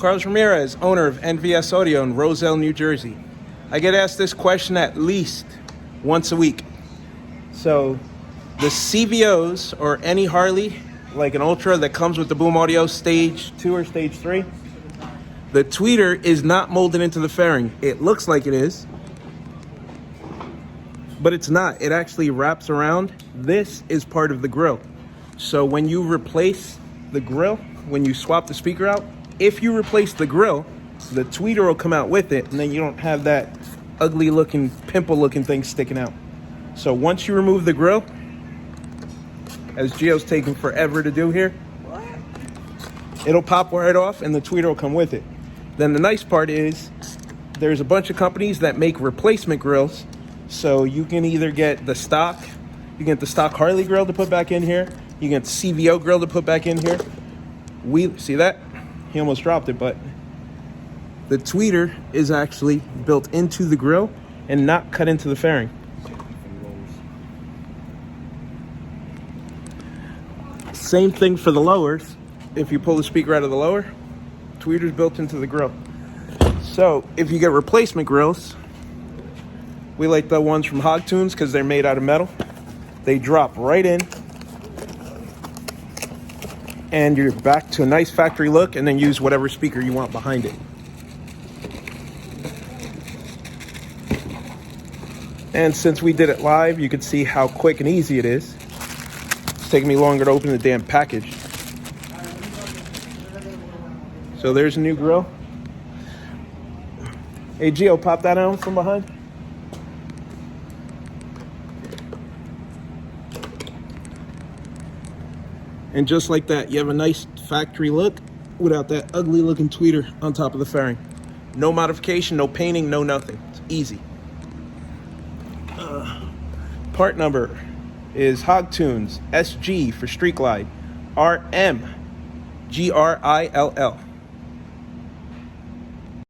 Carlos Ramirez, owner of NVS Audio in Roselle, New Jersey. I get asked this question at least once a week. So the CVOs or any Harley, like an Ultra that comes with the boom audio stage 2 or stage 3, the tweeter is not molded into the fairing. It looks like it is, but it's not. It actually wraps around. This is part of the grill. So when you replace the grill, when you swap the speaker out, if you replace the grill, the tweeter will come out with it, and then you don't have that ugly looking, pimple looking thing sticking out. So once you remove the grill, as Gio's taking forever to do here, it'll pop right off and the tweeter will come with it. Then the nice part is there's a bunch of companies that make replacement grills. So you can either get the stock, you can get the stock Harley grill to put back in here, you can get the CVO grill to put back in here. We see that? He almost dropped it, but the tweeter is actually built into the grill and not cut into the fairing. Same thing for the lowers. If you pull the speaker out of the lower, tweeter's built into the grill. So if you get replacement grills, we like the ones from Hogtunes because they're made out of metal. They drop right in, and you're back to a nice factory look, and then use whatever speaker you want behind it. And since we did it live, you can see how quick and easy it is. It's taking me longer to open the damn package. So there's a new grill. Hey Gio, pop that out from behind. And just like that, you have a nice factory look without that ugly looking tweeter on top of the fairing. No modification, no painting, no nothing. It's easy. Part number is Hogtunes, SG for Street Glide, Rgrmgrill.